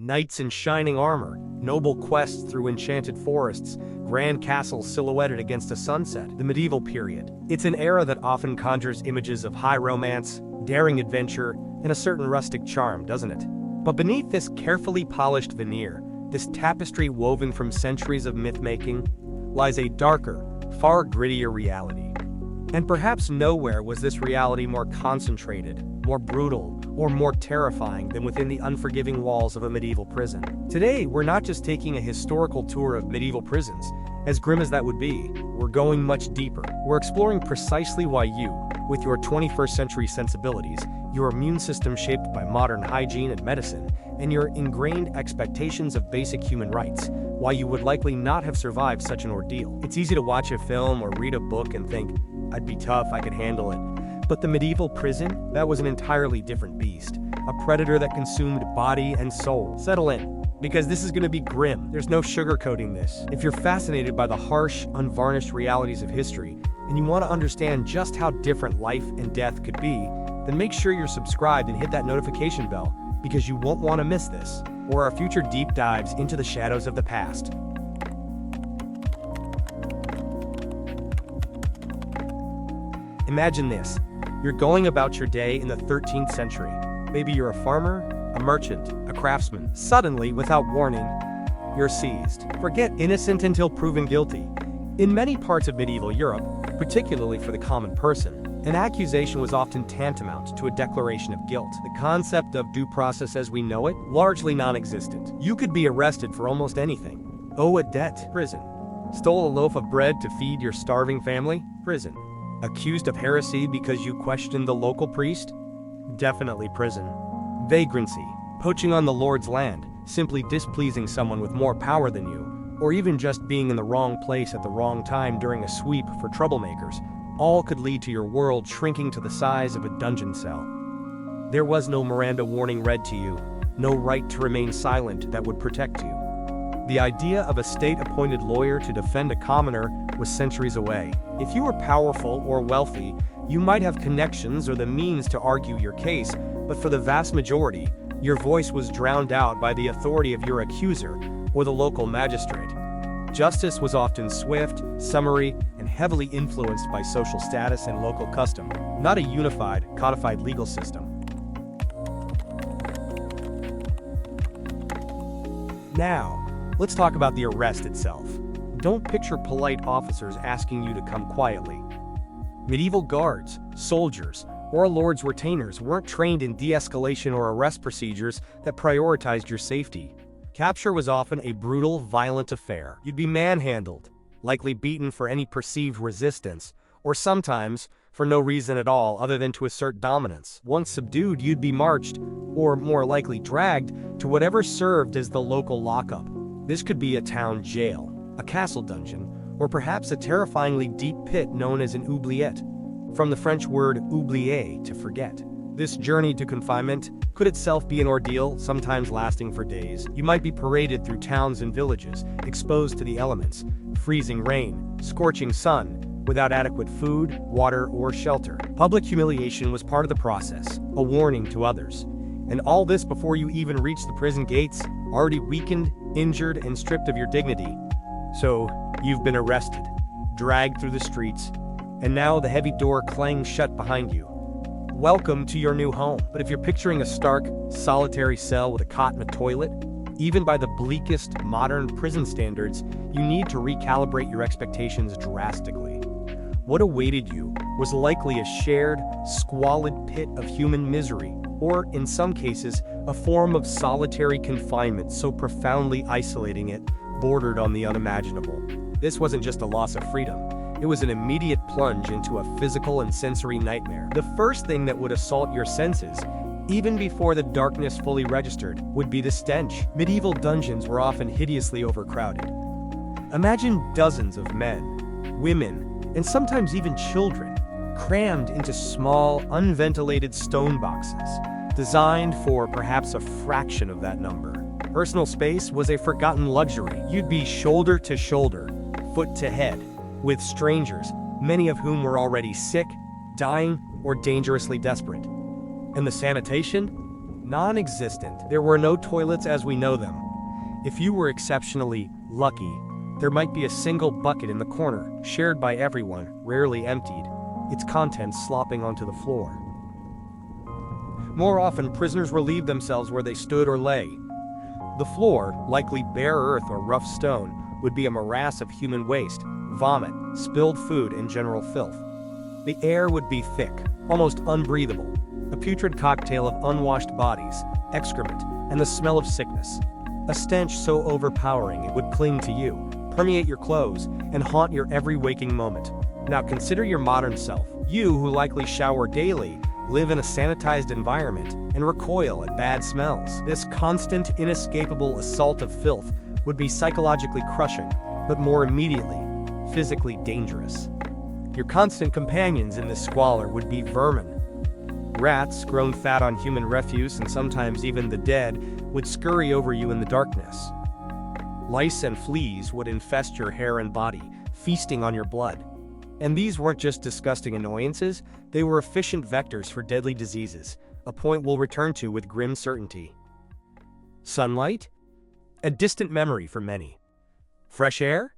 Knights in shining armor, noble quests through enchanted forests, grand castles silhouetted against a sunset. The medieval period. It's an era that often conjures images of high romance, daring adventure, and a certain rustic charm, doesn't it? But beneath this carefully polished veneer, this tapestry woven from centuries of myth-making, lies a darker, far grittier reality. And perhaps nowhere was this reality more concentrated, more brutal, or more terrifying than within the unforgiving walls of a medieval prison. Today, we're not just taking a historical tour of medieval prisons, as grim as that would be. We're going much deeper. We're exploring precisely why you, with your 21st century sensibilities, your immune system shaped by modern hygiene and medicine, and your ingrained expectations of basic human rights, why you would likely not have survived such an ordeal. It's easy to watch a film or read a book and think, I'd be tough, I could handle it. But the medieval prison, that was an entirely different beast. A predator that consumed body and soul. Settle in, because this is going to be grim. There's no sugarcoating this. If you're fascinated by the harsh, unvarnished realities of history, and you want to understand just how different life and death could be, then make sure you're subscribed and hit that notification bell, because you won't want to miss this, or our future deep dives into the shadows of the past. Imagine this. You're going about your day in the 13th century. Maybe you're a farmer, a merchant, a craftsman. Suddenly, without warning, you're seized. Forget innocent until proven guilty. In many parts of medieval Europe, particularly for the common person, an accusation was often tantamount to a declaration of guilt. The concept of due process as we know it, largely non-existent. You could be arrested for almost anything. Owe a debt? Prison. Stole a loaf of bread to feed your starving family? Prison. Accused of heresy because you questioned the local priest? Definitely prison. Vagrancy. Poaching on the Lord's land, simply displeasing someone with more power than you, or even just being in the wrong place at the wrong time during a sweep for troublemakers, all could lead to your world shrinking to the size of a dungeon cell. There was no Miranda warning read to you, no right to remain silent that would protect you. The idea of a state-appointed lawyer to defend a commoner was centuries away. If you were powerful or wealthy, you might have connections or the means to argue your case, but for the vast majority, your voice was drowned out by the authority of your accuser or the local magistrate. Justice was often swift, summary, and heavily influenced by social status and local custom, not a unified, codified legal system. Now, let's talk about the arrest itself. Don't picture polite officers asking you to come quietly. Medieval guards, soldiers, or a lord's retainers weren't trained in de-escalation or arrest procedures that prioritized your safety. Capture was often a brutal, violent affair. You'd be manhandled, likely beaten for any perceived resistance, or sometimes for no reason at all other than to assert dominance. Once subdued, you'd be marched, or more likely dragged, to whatever served as the local lockup. This could be a town jail, a castle dungeon, or perhaps a terrifyingly deep pit known as an oubliette, from the French word oublier, to forget. This journey to confinement could itself be an ordeal, sometimes lasting for days. You might be paraded through towns and villages, exposed to the elements, freezing rain, scorching sun, without adequate food, water, or shelter. Public humiliation was part of the process, a warning to others. And all this before you even reach the prison gates, already weakened, injured, and stripped of your dignity. So, you've been arrested, dragged through the streets, and now the heavy door clangs shut behind you. Welcome to your new home. But if you're picturing a stark, solitary cell with a cot and a toilet, even by the bleakest modern prison standards, you need to recalibrate your expectations drastically. What awaited you was likely a shared, squalid pit of human misery, or, in some cases, a form of solitary confinement so profoundly isolating it bordered on the unimaginable. This wasn't just a loss of freedom. It was an immediate plunge into a physical and sensory nightmare. The first thing that would assault your senses, even before the darkness fully registered, would be the stench. Medieval dungeons were often hideously overcrowded. Imagine dozens of men, women, and sometimes even children, crammed into small, unventilated stone boxes, designed for perhaps a fraction of that number. Personal space was a forgotten luxury. You'd be shoulder to shoulder, foot to head, with strangers, many of whom were already sick, dying, or dangerously desperate. And the sanitation? non-existent. There were no toilets as we know them. If you were exceptionally lucky, there might be a single bucket in the corner, shared by everyone, rarely emptied, its contents slopping onto the floor. More often, prisoners relieved themselves where they stood or lay. The floor, likely bare earth or rough stone, would be a morass of human waste, vomit, spilled food, and general filth. The air would be thick, almost unbreathable, a putrid cocktail of unwashed bodies, excrement, and the smell of sickness. A stench so overpowering it would cling to you, permeate your clothes, and haunt your every waking moment. Now consider your modern self, you who likely shower daily, live in a sanitized environment, and recoil at bad smells. This constant, inescapable assault of filth would be psychologically crushing, but more immediately, physically dangerous. Your constant companions in this squalor would be vermin. Rats, grown fat on human refuse and sometimes even the dead, would scurry over you in the darkness. Lice and fleas would infest your hair and body, feasting on your blood. And these weren't just disgusting annoyances, they were efficient vectors for deadly diseases, a point we'll return to with grim certainty. Sunlight? A distant memory for many. Fresh air?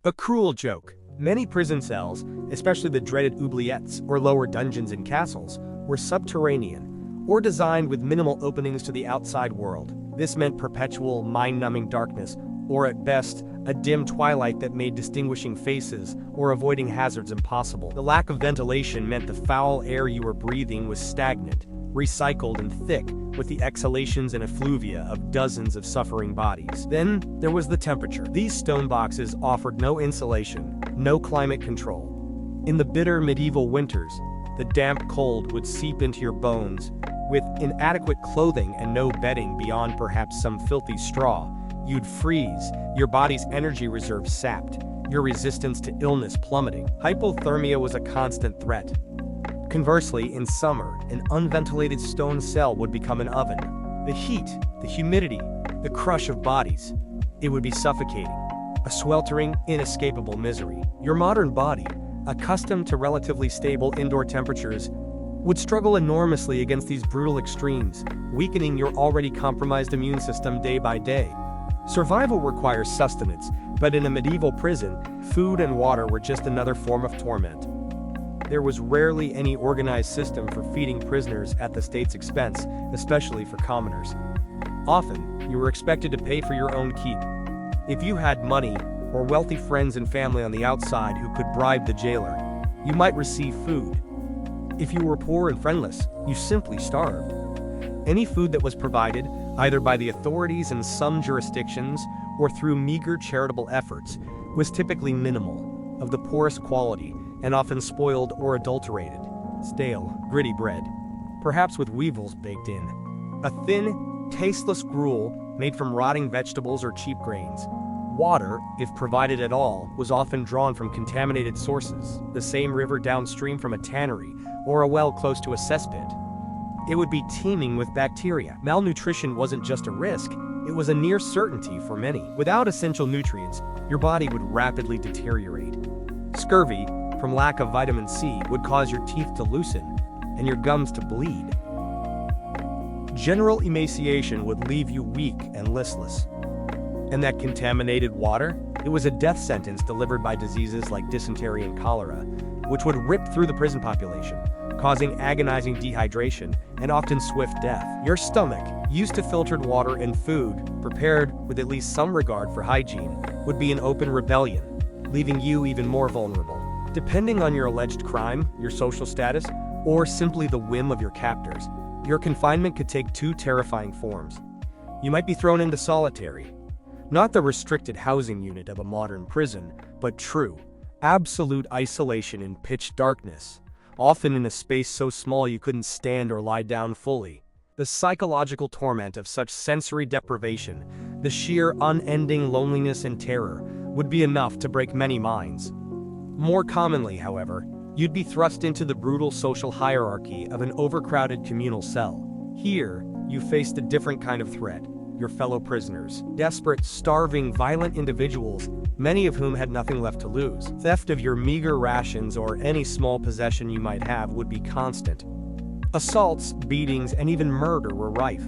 A cruel joke. Many prison cells, especially the dreaded oubliettes or lower dungeons in castles, were subterranean, or designed with minimal openings to the outside world. This meant perpetual, mind-numbing darkness, or at best, a dim twilight that made distinguishing faces or avoiding hazards impossible. The lack of ventilation meant the foul air you were breathing was stagnant, recycled and thick with the exhalations and effluvia of dozens of suffering bodies. Then, there was the temperature. These stone boxes offered no insulation, no climate control. In the bitter medieval winters, the damp cold would seep into your bones. With inadequate clothing and no bedding beyond perhaps some filthy straw, you'd freeze, your body's energy reserve sapped, your resistance to illness plummeting. Hypothermia was a constant threat. Conversely, in summer, an unventilated stone cell would become an oven. The heat, the humidity, the crush of bodies, it would be suffocating, a sweltering, inescapable misery. Your modern body, accustomed to relatively stable indoor temperatures, would struggle enormously against these brutal extremes, weakening your already compromised immune system day by day. Survival requires sustenance, but in a medieval prison, food and water were just another form of torment. There was rarely any organized system for feeding prisoners at the state's expense, especially for commoners. Often, you were expected to pay for your own keep. If you had money, or wealthy friends and family on the outside who could bribe the jailer, you might receive food. If you were poor and friendless, you simply starved. Any food that was provided, either by the authorities in some jurisdictions or through meager charitable efforts, was typically minimal, of the poorest quality, and often spoiled or adulterated. Stale, gritty bread, perhaps with weevils baked in. A thin, tasteless gruel made from rotting vegetables or cheap grains. Water, if provided at all, was often drawn from contaminated sources, the same river downstream from a tannery, or a well close to a cesspit. It would be teeming with bacteria. Malnutrition wasn't just a risk, it was a near certainty for many. Without essential nutrients, your body would rapidly deteriorate. Scurvy, from lack of vitamin C, would cause your teeth to loosen, and your gums to bleed. General emaciation would leave you weak and listless. And that contaminated water? It was a death sentence delivered by diseases like dysentery and cholera, which would rip through the prison population, causing agonizing dehydration and often swift death. Your stomach, used to filtered water and food, prepared with at least some regard for hygiene, would be in open rebellion, leaving you even more vulnerable. Depending on your alleged crime, your social status, or simply the whim of your captors, your confinement could take two terrifying forms. You might be thrown into solitary. Not the restricted housing unit of a modern prison, but true, absolute isolation in pitch darkness, often in a space so small you couldn't stand or lie down fully. The psychological torment of such sensory deprivation, the sheer unending loneliness and terror, would be enough to break many minds. More commonly, however, you'd be thrust into the brutal social hierarchy of an overcrowded communal cell. Here, you faced a different kind of threat. Your fellow prisoners, desperate, starving, violent individuals, many of whom had nothing left to lose. Theft of your meager rations or any small possession you might have would be constant. Assaults, beatings, and even murder were rife.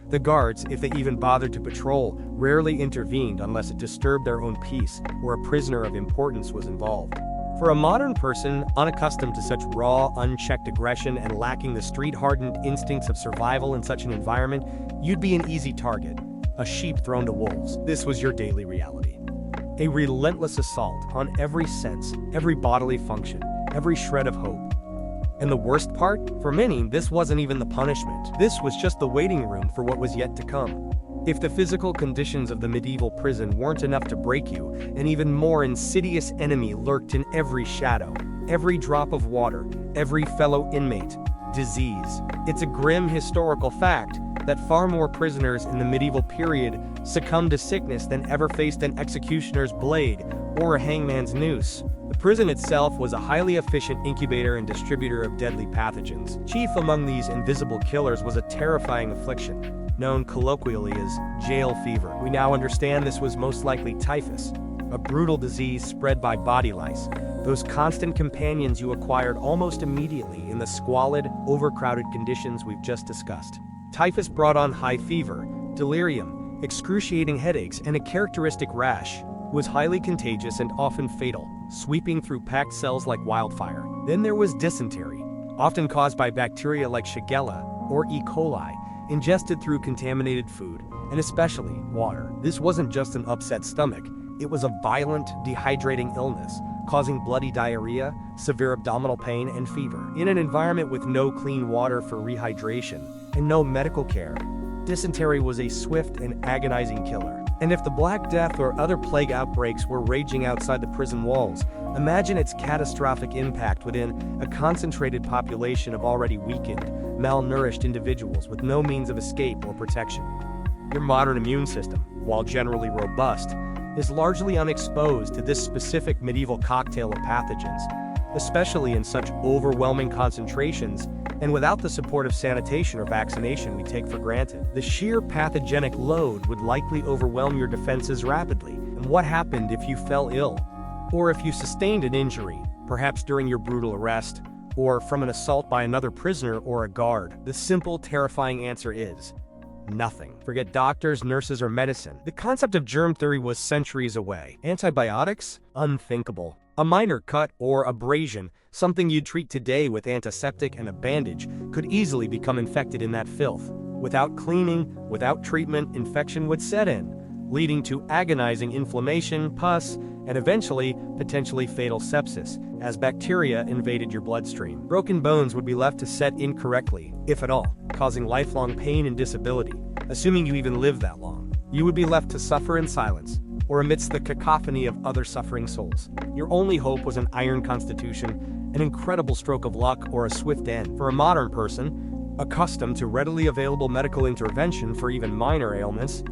The guards, if they even bothered to patrol, rarely intervened unless it disturbed their own peace or a prisoner of importance was involved. For a modern person, unaccustomed to such raw, unchecked aggression and lacking the street-hardened instincts of survival in such an environment, you'd be an easy target, a sheep thrown to wolves. This was your daily reality. A relentless assault on every sense, every bodily function, every shred of hope. And the worst part? For many, this wasn't even the punishment. This was just the waiting room for what was yet to come. If the physical conditions of the medieval prison weren't enough to break you, an even more insidious enemy lurked in every shadow, every drop of water, every fellow inmate: disease. It's a grim historical fact that far more prisoners in the medieval period succumbed to sickness than ever faced an executioner's blade or a hangman's noose. The prison itself was a highly efficient incubator and distributor of deadly pathogens. Chief among these invisible killers was a terrifying affliction, known colloquially as jail fever. We now understand this was most likely typhus, a brutal disease spread by body lice, those constant companions you acquired almost immediately in the squalid, overcrowded conditions we've just discussed. Typhus brought on high fever, delirium, excruciating headaches, and a characteristic rash. It was highly contagious and often fatal, sweeping through packed cells like wildfire. Then there was dysentery, often caused by bacteria like Shigella or E. coli, ingested through contaminated food, and especially water. This wasn't just an upset stomach, it was a violent, dehydrating illness, causing bloody diarrhea, severe abdominal pain, and fever. In an environment with no clean water for rehydration and no medical care, dysentery was a swift and agonizing killer. And if the Black Death or other plague outbreaks were raging outside the prison walls, imagine its catastrophic impact within a concentrated population of already weakened, malnourished individuals with no means of escape or protection. Your modern immune system, while generally robust, is largely unexposed to this specific medieval cocktail of pathogens, especially in such overwhelming concentrations and without the support of sanitation or vaccination we take for granted. The sheer pathogenic load would likely overwhelm your defenses rapidly. And what happened if you fell ill? Or if you sustained an injury, perhaps during your brutal arrest, or from an assault by another prisoner or a guard? The simple, terrifying answer is nothing. Forget doctors, nurses, or medicine. The concept of germ theory was centuries away. Antibiotics? Unthinkable. A minor cut or abrasion, something you'd treat today with antiseptic and a bandage, could easily become infected in that filth. Without cleaning, without treatment, infection would set in, leading to agonizing inflammation, pus, and eventually, potentially fatal sepsis, as bacteria invaded your bloodstream. Broken bones would be left to set incorrectly, if at all, causing lifelong pain and disability. Assuming you even lived that long, you would be left to suffer in silence, or amidst the cacophony of other suffering souls. Your only hope was an iron constitution, an incredible stroke of luck, or a swift end. For a modern person, accustomed to readily available medical intervention for even minor ailments,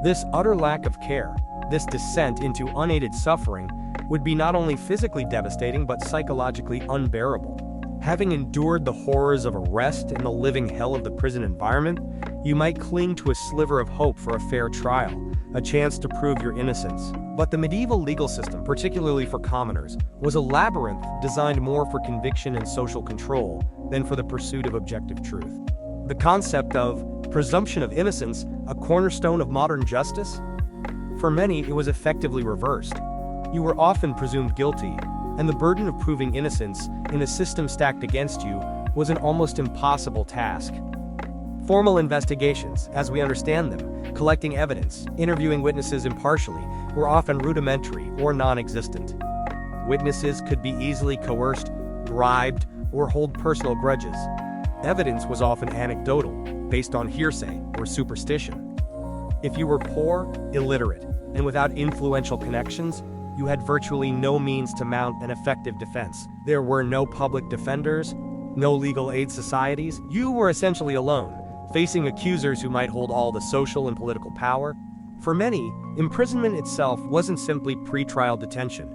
this utter lack of care, this descent into unaided suffering, would be not only physically devastating but psychologically unbearable. Having endured the horrors of arrest and the living hell of the prison environment, you might cling to a sliver of hope for a fair trial, a chance to prove your innocence. But the medieval legal system, particularly for commoners, was a labyrinth designed more for conviction and social control than for the pursuit of objective truth. The concept of presumption of innocence, a cornerstone of modern justice? For many, it was effectively reversed. You were often presumed guilty, and the burden of proving innocence in a system stacked against you was an almost impossible task. Formal investigations, as we understand them, collecting evidence, interviewing witnesses impartially, were often rudimentary or non-existent. Witnesses could be easily coerced, bribed, or hold personal grudges. Evidence was often anecdotal, based on hearsay or superstition. If you were poor, illiterate, and without influential connections, you had virtually no means to mount an effective defense. There were no public defenders, no legal aid societies. You were essentially alone, facing accusers who might hold all the social and political power. For many, imprisonment itself wasn't simply pretrial detention.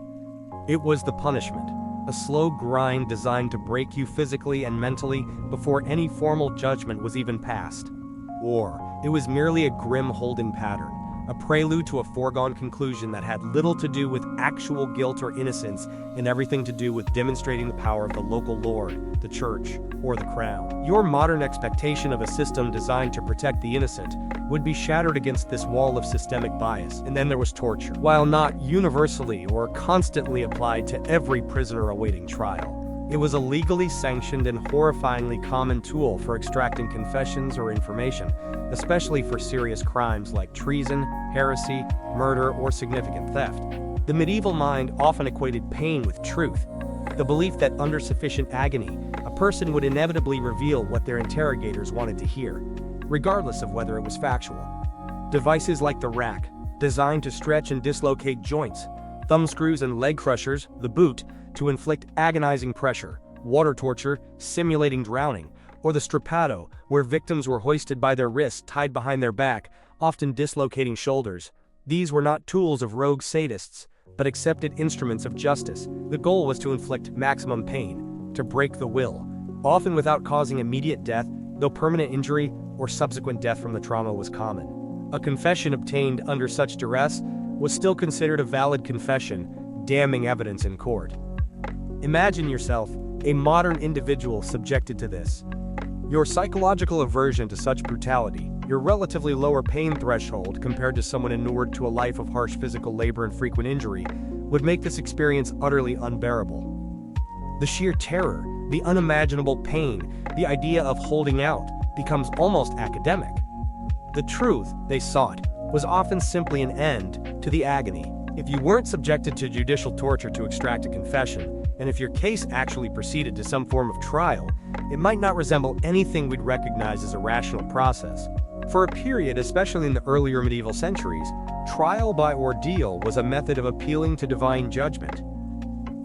It was the punishment, a slow grind designed to break you physically and mentally before any formal judgment was even passed. Or it was merely a grim holding pattern, a prelude to a foregone conclusion that had little to do with actual guilt or innocence and everything to do with demonstrating the power of the local lord, the church, or the crown. Your modern expectation of a system designed to protect the innocent would be shattered against this wall of systemic bias. And then there was torture. While not universally or constantly applied to every prisoner awaiting trial, it was a legally sanctioned and horrifyingly common tool for extracting confessions or information, especially for serious crimes like treason, heresy, murder, or significant theft. The medieval mind often equated pain with truth, the belief that under sufficient agony, a person would inevitably reveal what their interrogators wanted to hear, regardless of whether it was factual. Devices like the rack, designed to stretch and dislocate joints, thumb screws and leg crushers, the boot, to inflict agonizing pressure, water torture, simulating drowning, or the strappado, where victims were hoisted by their wrists tied behind their back, often dislocating shoulders. These were not tools of rogue sadists, but accepted instruments of justice. The goal was to inflict maximum pain, to break the will, often without causing immediate death, though permanent injury or subsequent death from the trauma was common. A confession obtained under such duress was still considered a valid confession, damning evidence in court. Imagine yourself, a modern individual subjected to this. Your psychological aversion to such brutality, your relatively lower pain threshold compared to someone inured to a life of harsh physical labor and frequent injury, would make this experience utterly unbearable. The sheer terror, the unimaginable pain, the idea of holding out, becomes almost academic. The truth they sought was often simply an end to the agony. If you weren't subjected to judicial torture to extract a confession, and if your case actually proceeded to some form of trial, it might not resemble anything we'd recognize as a rational process. For a period, especially in the earlier medieval centuries, trial by ordeal was a method of appealing to divine judgment.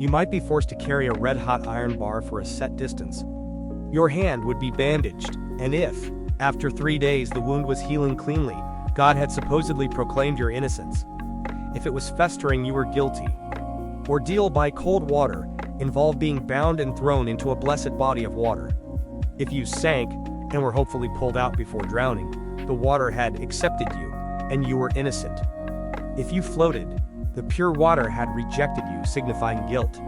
You might be forced to carry a red-hot iron bar for a set distance. Your hand would be bandaged, and if, after 3 days, the wound was healing cleanly, God had supposedly proclaimed your innocence. If it was festering, you were guilty. Ordeal by cold water involved being bound and thrown into a blessed body of water. If you sank, and were hopefully pulled out before drowning, the water had accepted you, and you were innocent. If you floated, the pure water had rejected you, signifying guilt.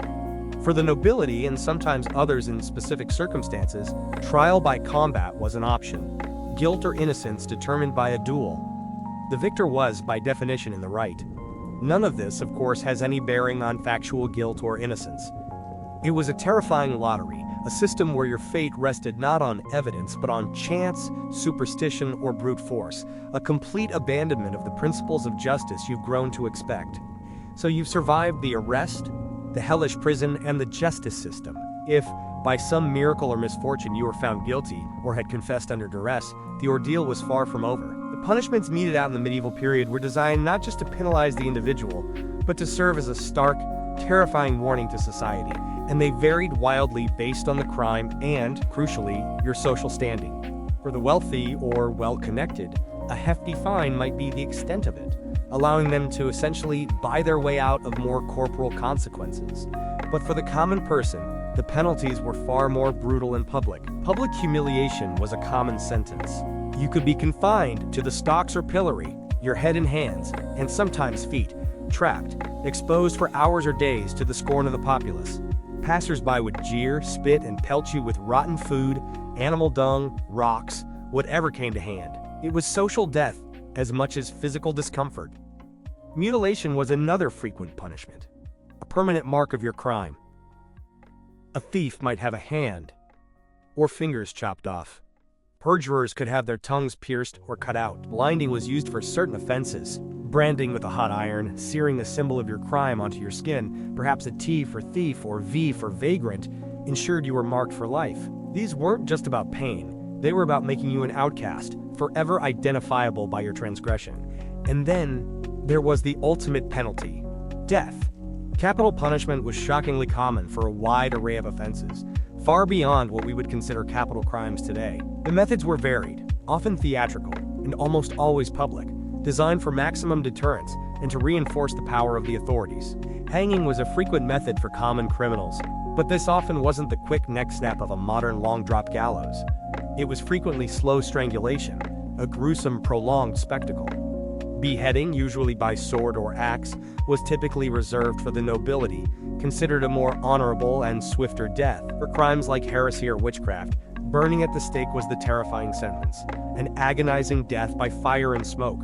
For the nobility, and sometimes others in specific circumstances, trial by combat was an option, guilt or innocence determined by a duel. The victor was, by definition, in the right. None of this, of course, has any bearing on factual guilt or innocence. It was a terrifying lottery, a system where your fate rested not on evidence but on chance, superstition, or brute force, a complete abandonment of the principles of justice you've grown to expect. So you've survived the arrest, the hellish prison, and the justice system. If, by some miracle or misfortune, you were found guilty or had confessed under duress, the ordeal was far from over. The punishments meted out in the medieval period were designed not just to penalize the individual, but to serve as a stark, terrifying warning to society, and they varied wildly based on the crime and, crucially, your social standing. For the wealthy or well-connected, a hefty fine might be the extent of it, allowing them to essentially buy their way out of more corporal consequences. But for the common person, the penalties were far more brutal and public. Public humiliation was a common sentence. You could be confined to the stocks or pillory, your head and hands, and sometimes feet, trapped, exposed for hours or days to the scorn of the populace. Passers-by would jeer, spit, and pelt you with rotten food, animal dung, rocks, whatever came to hand. It was social death as much as physical discomfort. Mutilation was another frequent punishment, a permanent mark of your crime. A thief might have a hand or fingers chopped off. Perjurers could have their tongues pierced or cut out. Blinding was used for certain offenses. Branding with a hot iron, searing the symbol of your crime onto your skin, perhaps a T for thief or V for vagrant, ensured you were marked for life. These weren't just about pain. They were about making you an outcast, forever identifiable by your transgression. And then there was the ultimate penalty, death. Capital punishment was shockingly common for a wide array of offenses, far beyond what we would consider capital crimes today. The methods were varied, often theatrical, and almost always public, designed for maximum deterrence and to reinforce the power of the authorities. Hanging was a frequent method for common criminals, but this often wasn't the quick neck snap of a modern long-drop gallows. It was frequently slow strangulation, a gruesome, prolonged spectacle. Beheading, usually by sword or axe, was typically reserved for the nobility, considered a more honorable and swifter death. For crimes like heresy or witchcraft, burning at the stake was the terrifying sentence, an agonizing death by fire and smoke.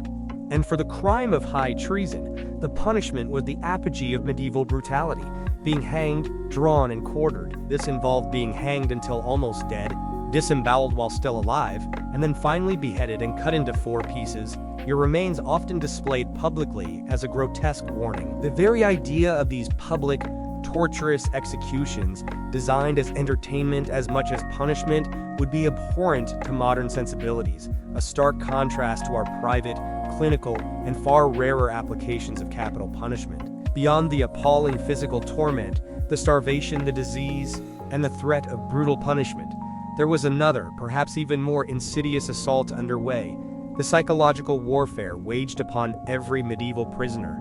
And for the crime of high treason, the punishment was the apogee of medieval brutality, being hanged, drawn, and quartered. This involved being hanged until almost dead, disemboweled while still alive, and then finally beheaded and cut into 4 pieces, your remains often displayed publicly as a grotesque warning. The very idea of these public, torturous executions, designed as entertainment as much as punishment, would be abhorrent to modern sensibilities, a stark contrast to our private, clinical, and far rarer applications of capital punishment. Beyond the appalling physical torment, the starvation, the disease, and the threat of brutal punishment, there was another, perhaps even more insidious assault underway, the psychological warfare waged upon every medieval prisoner.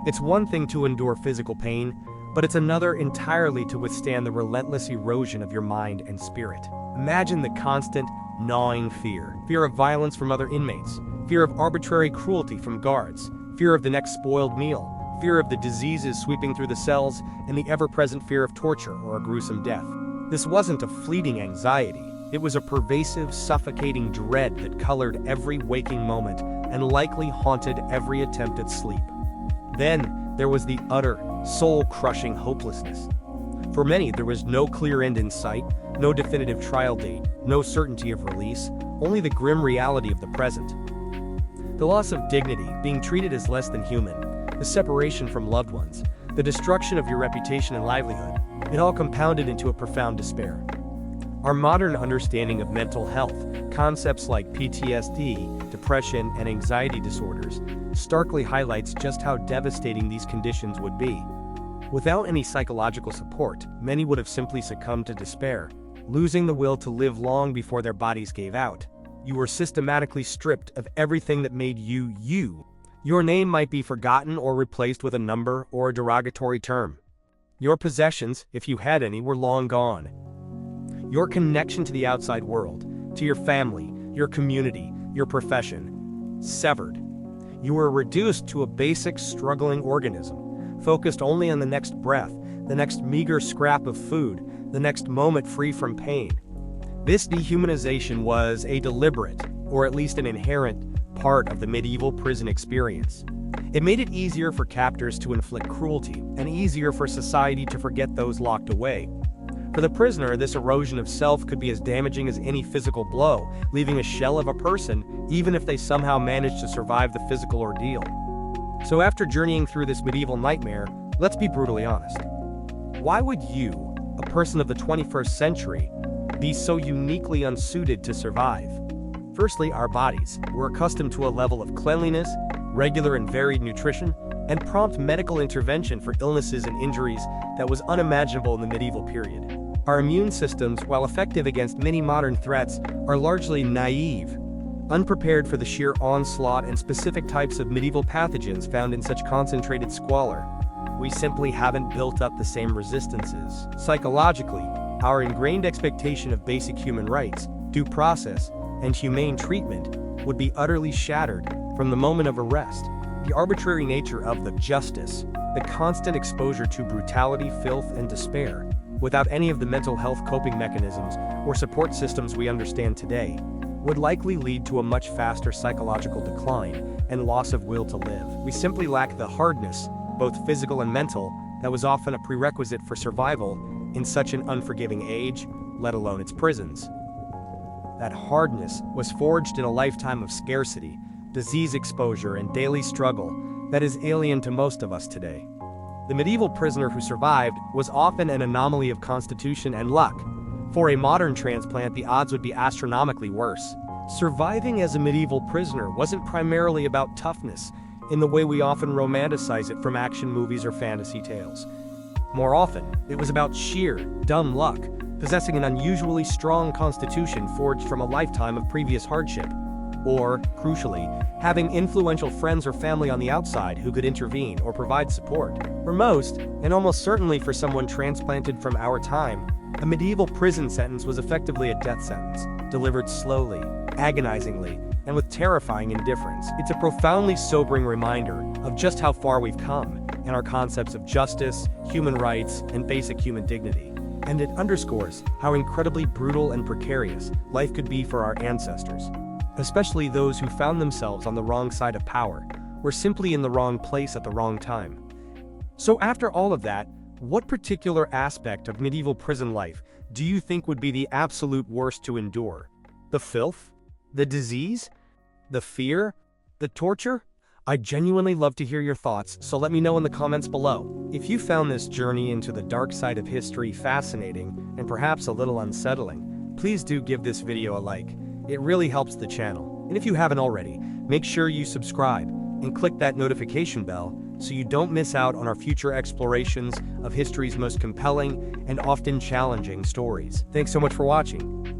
It's one thing to endure physical pain, but it's another entirely to withstand the relentless erosion of your mind and spirit. Imagine the constant, gnawing fear of violence from other inmates, fear of arbitrary cruelty from guards, fear of the next spoiled meal, fear of the diseases sweeping through the cells, and the ever-present fear of torture or a gruesome death. This wasn't a fleeting anxiety. It was a pervasive, suffocating dread that colored every waking moment and likely haunted every attempt at sleep. Then, there was the utter, soul-crushing hopelessness. For many, there was no clear end in sight, no definitive trial date, no certainty of release, only the grim reality of the present. The loss of dignity, being treated as less than human, the separation from loved ones, the destruction of your reputation and livelihood, it all compounded into a profound despair. Our modern understanding of mental health, concepts like PTSD, depression, and anxiety disorders, starkly highlights just how devastating these conditions would be. Without any psychological support, many would have simply succumbed to despair, losing the will to live long before their bodies gave out. You were systematically stripped of everything that made you you. Your name might be forgotten or replaced with a number or a derogatory term. Your possessions, if you had any, were long gone. Your connection to the outside world, to your family, your community, your profession, severed. You were reduced to a basic, struggling organism, focused only on the next breath, the next meager scrap of food, the next moment free from pain. This dehumanization was a deliberate, or at least an inherent, part of the medieval prison experience. It made it easier for captors to inflict cruelty, and easier for society to forget those locked away. For the prisoner, this erosion of self could be as damaging as any physical blow, leaving a shell of a person, even if they somehow managed to survive the physical ordeal. So after journeying through this medieval nightmare, let's be brutally honest. Why would you, a person of the 21st century, be so uniquely unsuited to survive? Firstly, our bodies were accustomed to a level of cleanliness, regular and varied nutrition, and prompt medical intervention for illnesses and injuries that was unimaginable in the medieval period. Our immune systems, while effective against many modern threats, are largely naive, unprepared for the sheer onslaught and specific types of medieval pathogens found in such concentrated squalor. We simply haven't built up the same resistances. Psychologically, our ingrained expectation of basic human rights, due process, and humane treatment would be utterly shattered from the moment of arrest. The arbitrary nature of the justice, the constant exposure to brutality, filth, and despair, without any of the mental health coping mechanisms or support systems we understand today, would likely lead to a much faster psychological decline and loss of will to live. We simply lack the hardness, both physical and mental, that was often a prerequisite for survival in such an unforgiving age, let alone its prisons. That hardness was forged in a lifetime of scarcity, disease exposure, and daily struggle that is alien to most of us today. The medieval prisoner who survived was often an anomaly of constitution and luck. For a modern transplant, the odds would be astronomically worse. Surviving as a medieval prisoner wasn't primarily about toughness, in the way we often romanticize it from action movies or fantasy tales. More often, it was about sheer, dumb luck, possessing an unusually strong constitution forged from a lifetime of previous hardship. Or, crucially, having influential friends or family on the outside who could intervene or provide support. For most, and almost certainly for someone transplanted from our time, a medieval prison sentence was effectively a death sentence, delivered slowly, agonizingly, and with terrifying indifference. It's a profoundly sobering reminder of just how far we've come in our concepts of justice, human rights, and basic human dignity. And it underscores how incredibly brutal and precarious life could be for our ancestors, especially those who found themselves on the wrong side of power, or simply in the wrong place at the wrong time. So after all of that, what particular aspect of medieval prison life do you think would be the absolute worst to endure? The filth? The disease? The fear? The torture? I'd genuinely love to hear your thoughts, so let me know in the comments below. If you found this journey into the dark side of history fascinating and perhaps a little unsettling, please do give this video a like. It really helps the channel. And if you haven't already, make sure you subscribe and click that notification bell so you don't miss out on our future explorations of history's most compelling and often challenging stories. Thanks so much for watching.